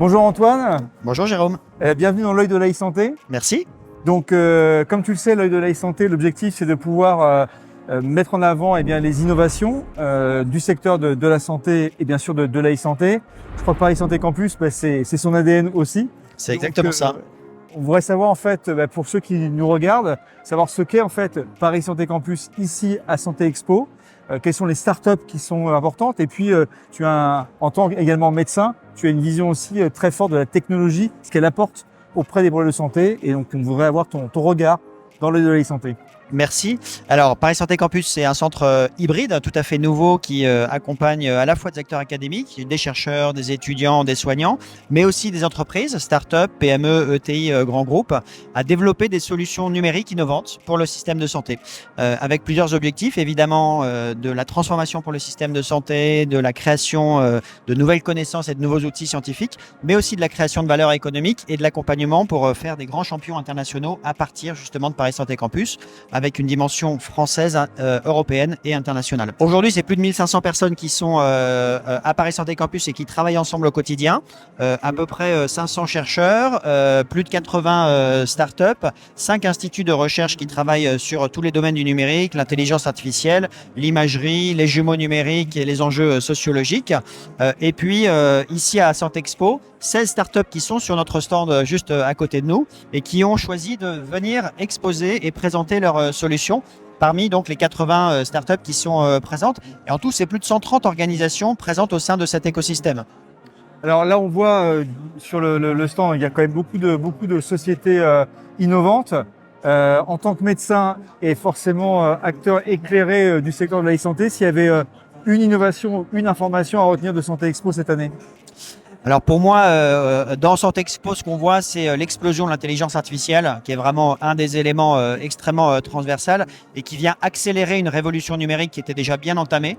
Bonjour Antoine. Bonjour Jérôme. Bienvenue dans l'œil de l'e-santé. Merci. Donc, comme tu le sais, l'œil de l'e-santé, l'objectif c'est de pouvoir mettre en avant les innovations du secteur de la santé et bien sûr de l'e-santé. Je crois que Paris Santé Campus, c'est son ADN aussi. C'est exactement ça. On voudrait savoir en fait, pour ceux qui nous regardent, savoir ce qu'est en fait Paris Santé Campus ici à Santé Expo. Quelles sont les startups qui sont importantes, et puis en tant qu'également médecin, tu as une vision aussi très forte de la technologie, ce qu'elle apporte auprès des problèmes de santé, et donc on voudrait avoir ton regard dans l'œil de l'e-santé. Merci. Alors, Paris Santé Campus, c'est un centre hybride, tout à fait nouveau, qui accompagne à la fois des acteurs académiques, des chercheurs, des étudiants, des soignants, mais aussi des entreprises, start-up, PME, ETI, grands groupes, à développer des solutions numériques innovantes pour le système de santé, avec plusieurs objectifs, évidemment, de la transformation pour le système de santé, de la création de nouvelles connaissances et de nouveaux outils scientifiques, mais aussi de la création de valeur économique et de l'accompagnement pour faire des grands champions internationaux à partir justement de Paris Santé Campus, avec une dimension française, européenne et internationale. Aujourd'hui, c'est plus de 1500 personnes qui sont à Paris Santé Campus et qui travaillent ensemble au quotidien. À peu près 500 chercheurs, plus de 80 startups, 5 instituts de recherche qui travaillent sur tous les domaines du numérique, l'intelligence artificielle, l'imagerie, les jumeaux numériques et les enjeux sociologiques. Et puis, ici à Santé Expo, 16 startups qui sont sur notre stand juste à côté de nous et qui ont choisi de venir exposer et présenter leurs solutions parmi donc les 80 startups qui sont présentes. Et en tout, c'est plus de 130 organisations présentes au sein de cet écosystème. Alors là, on voit sur le stand, il y a quand même beaucoup de sociétés innovantes. En tant que médecin et forcément acteur éclairé du secteur de la santé, s'il y avait une innovation, une information à retenir de Santé Expo cette année? Alors pour moi, dans Santé Expo, ce qu'on voit, c'est l'explosion de l'intelligence artificielle, qui est vraiment un des éléments extrêmement transversal et qui vient accélérer une révolution numérique qui était déjà bien entamée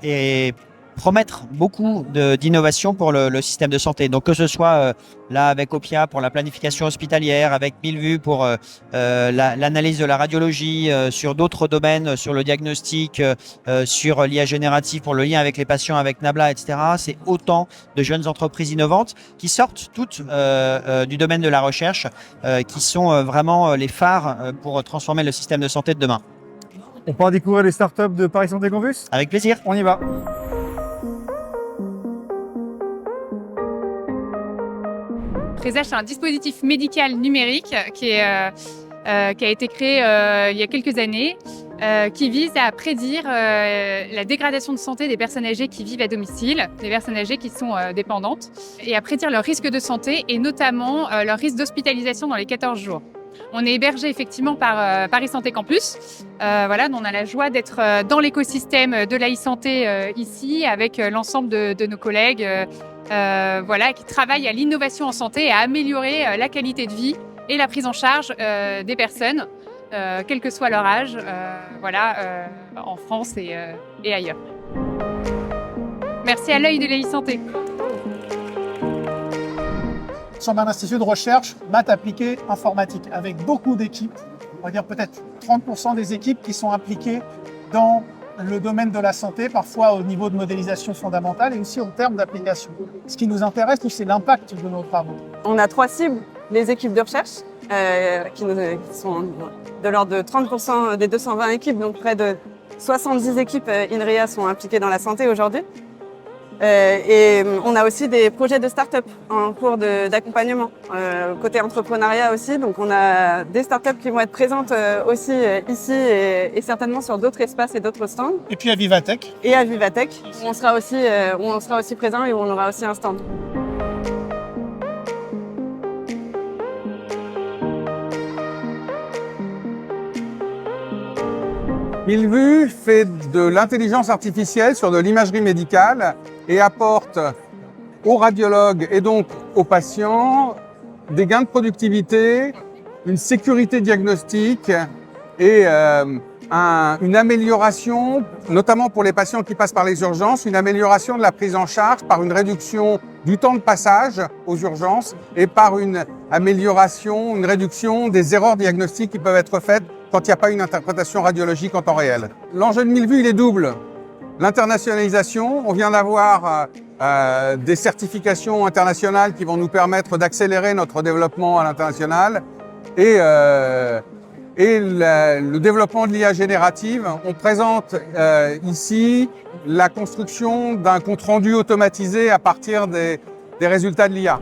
et promettre beaucoup d'innovations pour le système de santé. Donc que ce soit là avec Opia pour la planification hospitalière, avec 1000 vues pour l'analyse de la radiologie, sur d'autres domaines, sur le diagnostic, sur l'IA générative pour le lien avec les patients, avec Nabla, etc. C'est autant de jeunes entreprises innovantes qui sortent toutes du domaine de la recherche, qui sont vraiment les phares pour transformer le système de santé de demain. On peut découvrir les startups de Paris Santé Campus? Avec plaisir. On y va. Présage, c'est un dispositif médical numérique qui a été créé il y a quelques années, qui vise à prédire la dégradation de santé des personnes âgées qui vivent à domicile, des personnes âgées qui sont dépendantes, et à prédire leur risque de santé et notamment leur risque d'hospitalisation dans les 14 jours. On est hébergé effectivement par Paris Santé Campus. Voilà, on a la joie d'être dans l'écosystème de l'e-santé ici avec l'ensemble de nos collègues voilà, qui travaillent à l'innovation en santé et à améliorer la qualité de vie et la prise en charge des personnes, quel que soit leur âge, voilà, en France et ailleurs. Merci à l'œil de l'e-santé. Nous sommes un institut de recherche maths appliquées informatique avec beaucoup d'équipes, on va dire peut-être 30% des équipes qui sont impliquées dans le domaine de la santé, parfois au niveau de modélisation fondamentale et aussi en termes d'application. Ce qui nous intéresse, nous, c'est l'impact de nos travaux. On a 3 cibles, les équipes de recherche, qui sont de l'ordre de 30% des 220 équipes, donc près de 70 équipes INRIA sont impliquées dans la santé aujourd'hui. Et on a aussi des projets de start-up en cours d'accompagnement, côté entrepreneuriat aussi. Donc on a des start-up qui vont être présentes aussi ici et certainement sur d'autres espaces et d'autres stands. Et puis à Vivatech. Et à Vivatech, où on sera aussi présent et où on aura aussi un stand. Milvu fait de l'intelligence artificielle sur de l'imagerie médicale et apporte aux radiologues et donc aux patients des gains de productivité, une sécurité diagnostique et une amélioration, notamment pour les patients qui passent par les urgences, une amélioration de la prise en charge par une réduction du temps de passage aux urgences et par une amélioration, une réduction des erreurs diagnostiques qui peuvent être faites quand il n'y a pas une interprétation radiologique en temps réel. L'enjeu de Milvu, il est double. L'internationalisation, on vient d'avoir des certifications internationales qui vont nous permettre d'accélérer notre développement à l'international et le développement de l'IA générative. On présente ici la construction d'un compte-rendu automatisé à partir des résultats de l'IA.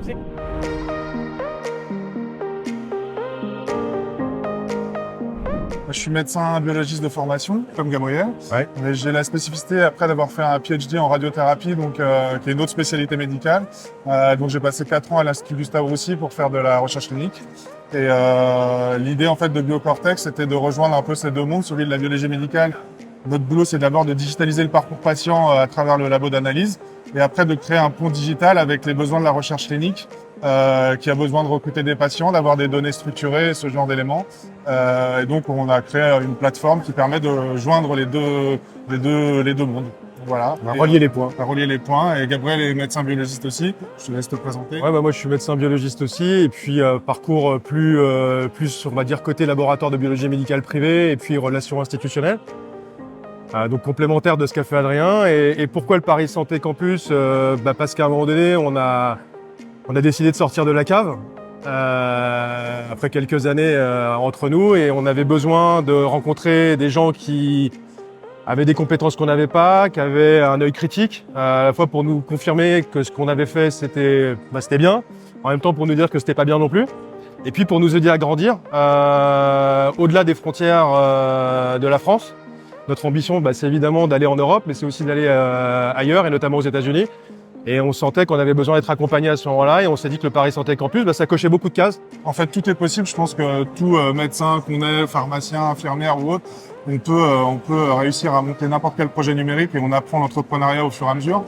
Je suis médecin biologiste de formation, comme Gabriel. Ouais. Mais j'ai la spécificité après d'avoir fait un PhD en radiothérapie, donc qui est une autre spécialité médicale. Donc j'ai passé 4 ans à l'Institut Gustave Roussy pour faire de la recherche clinique. Et l'idée en fait de Biocortex, c'était de rejoindre un peu ces deux mondes, celui de la biologie médicale. Notre boulot, c'est d'abord de digitaliser le parcours patient à travers le labo d'analyse, et après de créer un pont digital avec les besoins de la recherche clinique, qui a besoin de recruter des patients, d'avoir des données structurées, ce genre d'éléments. Et donc, on a créé une plateforme qui permet de joindre les deux mondes. Voilà. On va relier les points. On va relier les points. Et Gabriel est médecin biologiste aussi. Je te laisse te présenter. Ouais, moi je suis médecin biologiste aussi, et puis parcours plus on va dire côté laboratoire de biologie médicale privée et puis relations institutionnelles. Donc complémentaire de ce qu'a fait Adrien. Et pourquoi le Paris Santé Campus? Parce qu'à un moment donné, on a décidé de sortir de la cave après quelques années entre nous, et on avait besoin de rencontrer des gens qui avaient des compétences qu'on n'avait pas, qui avaient un œil critique, à la fois pour nous confirmer que ce qu'on avait fait c'était bien, en même temps pour nous dire que c'était pas bien non plus, et puis pour nous aider à grandir au-delà des frontières de la France. Notre ambition, c'est évidemment d'aller en Europe, mais c'est aussi d'aller ailleurs, et notamment aux États-Unis. Et on sentait qu'on avait besoin d'être accompagné à ce moment-là, et on s'est dit que le Paris Santé Campus, ça cochait beaucoup de cases. En fait, tout est possible. Je pense que tout médecin qu'on est, pharmacien, infirmière ou autre, on peut réussir à monter n'importe quel projet numérique, et on apprend l'entrepreneuriat au fur et à mesure.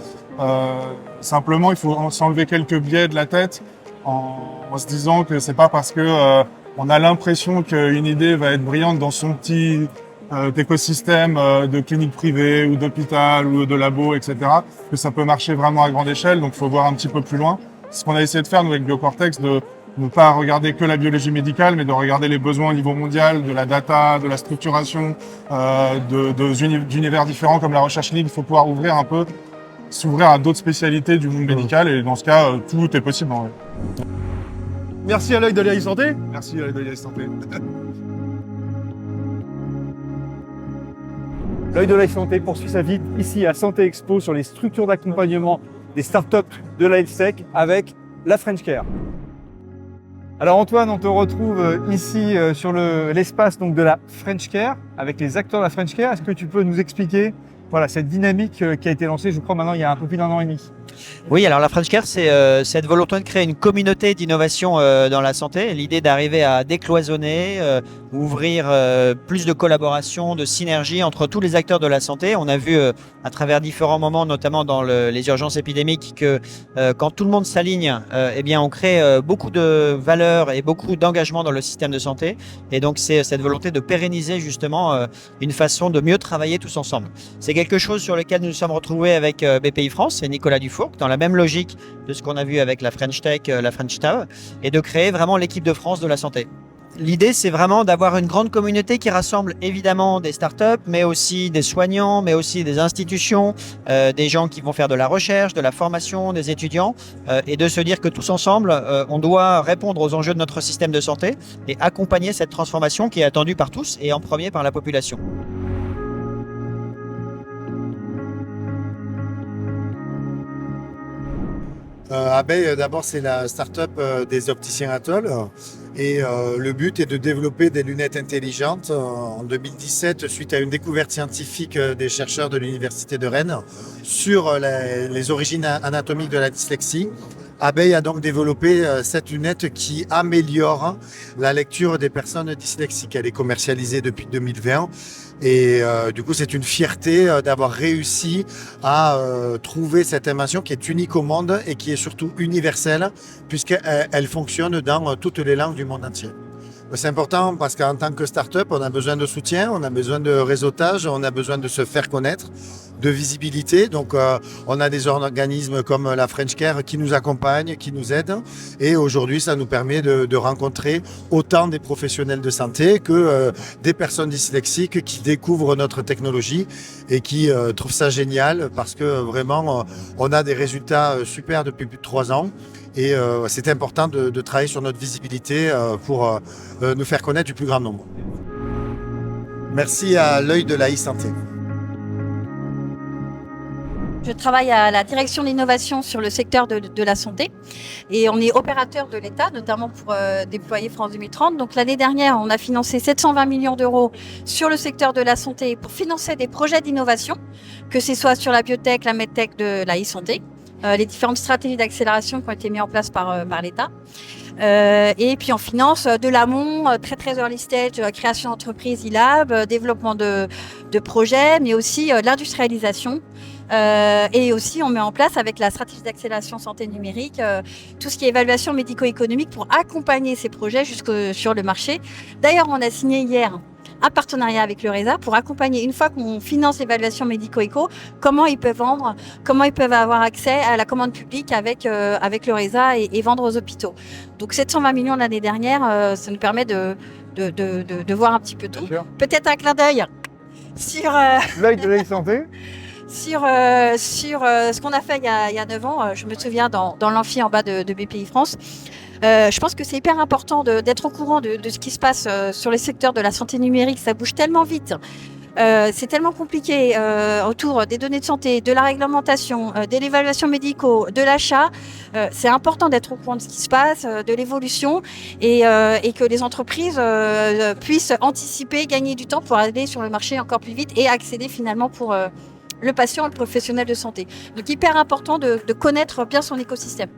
Simplement, il faut s'enlever quelques biais de la tête en se disant que c'est pas parce que on a l'impression qu'une idée va être brillante dans son petit d'écosystème de cliniques privées ou d'hôpital ou de labos, etc., que ça peut marcher vraiment à grande échelle. Donc, il faut voir un petit peu plus loin. C'est ce qu'on a essayé de faire, nous, avec Biocortex, de ne pas regarder que la biologie médicale, mais de regarder les besoins au niveau mondial, de la data, de la structuration, d'univers différents comme la recherche clinique. Il faut pouvoir s'ouvrir à d'autres spécialités du monde médical, et dans ce cas, tout est possible. En vrai. Merci à l'œil de l'IA Santé. Merci à l'œil Santé. L'œil de l'IA Santé poursuit sa vie ici à Santé Expo sur les structures d'accompagnement des startups de la health tech avec la French Care. Alors Antoine, on te retrouve ici sur l'espace donc de la French Care avec les acteurs de la French Care. Est-ce que tu peux nous expliquer cette dynamique qui a été lancée, je crois maintenant il y a un peu plus d'1 an et demi? Oui, alors la French Care, c'est cette volonté de créer une communauté d'innovation dans la santé. L'idée d'arriver à décloisonner, ouvrir plus de collaboration, de synergie entre tous les acteurs de la santé. On a vu à travers différents moments, notamment dans les urgences épidémiques, que quand tout le monde s'aligne, on crée beaucoup de valeur et beaucoup d'engagement dans le système de santé. Et donc, c'est cette volonté de pérenniser justement une façon de mieux travailler tous ensemble. C'est quelque chose sur lequel nous nous sommes retrouvés avec BPI France et Nicolas Dufour, dans la même logique de ce qu'on a vu avec la French Tech, la French TAV, et de créer vraiment l'équipe de France de la santé. L'idée, c'est vraiment d'avoir une grande communauté qui rassemble évidemment des startups, mais aussi des soignants, mais aussi des institutions, des gens qui vont faire de la recherche, de la formation, des étudiants, et de se dire que tous ensemble, on doit répondre aux enjeux de notre système de santé et accompagner cette transformation qui est attendue par tous et en premier par la population. Abeille, d'abord, c'est la start-up des opticiens Atoll. Et le but est de développer des lunettes intelligentes. En 2017, suite à une découverte scientifique des chercheurs de l'Université de Rennes sur les origines anatomiques de la dyslexie, Abeille a donc développé cette lunette qui améliore la lecture des personnes dyslexiques. Elle est commercialisée depuis 2020. Et du coup, c'est une fierté d'avoir réussi à trouver cette invention qui est unique au monde et qui est surtout universelle puisqu'elle fonctionne dans toutes les langues du monde entier. C'est important parce qu'en tant que start-up, on a besoin de soutien, on a besoin de réseautage, on a besoin de se faire connaître, de visibilité. Donc, on a des organismes comme la French Care qui nous accompagnent, qui nous aident. Et aujourd'hui, ça nous permet de rencontrer autant des professionnels de santé que des personnes dyslexiques qui découvrent notre technologie et qui trouvent ça génial parce que vraiment, on a des résultats super depuis plus de 3 ans. Et c'est important de travailler sur notre visibilité pour nous faire connaître du plus grand nombre. Merci à l'œil de la e-santé. Je travaille à la direction de l'innovation sur le secteur de la santé et on est opérateur de l'État, notamment pour déployer France 2030. Donc l'année dernière, on a financé 720 millions d'euros sur le secteur de la santé pour financer des projets d'innovation, que ce soit sur la biotech, la medtech, de la e-santé, les différentes stratégies d'accélération qui ont été mises en place par l'État. Et puis on finance de l'amont, très early stage, création d'entreprises e-lab, développement de projets, mais aussi l'industrialisation. Et aussi, on met en place avec la stratégie d'accélération santé numérique tout ce qui est évaluation médico-économique pour accompagner ces projets jusque sur le marché. D'ailleurs, on a signé hier un partenariat avec le RESA pour accompagner, une fois qu'on finance l'évaluation médico-éco, comment ils peuvent vendre, comment ils peuvent avoir accès à la commande publique avec le RESA et vendre aux hôpitaux. Donc 720 millions l'année dernière, ça nous permet de voir un petit peu tout. Peut-être un clin d'œil sur L'œil de la santé. sur ce qu'on a fait il y a 9 ans. Je me souviens dans l'amphi en bas de BPI France. Je pense que c'est hyper important d'être au courant de ce qui se passe sur les secteurs de la santé numérique. Ça bouge tellement vite. C'est tellement compliqué autour des données de santé, de la réglementation, de l'évaluation médicale, de l'achat. C'est important d'être au courant de ce qui se passe, de l'évolution et que les entreprises puissent anticiper, gagner du temps pour aller sur le marché encore plus vite et accéder finalement pour le patient et le professionnel de santé. Donc hyper important de connaître bien son écosystème.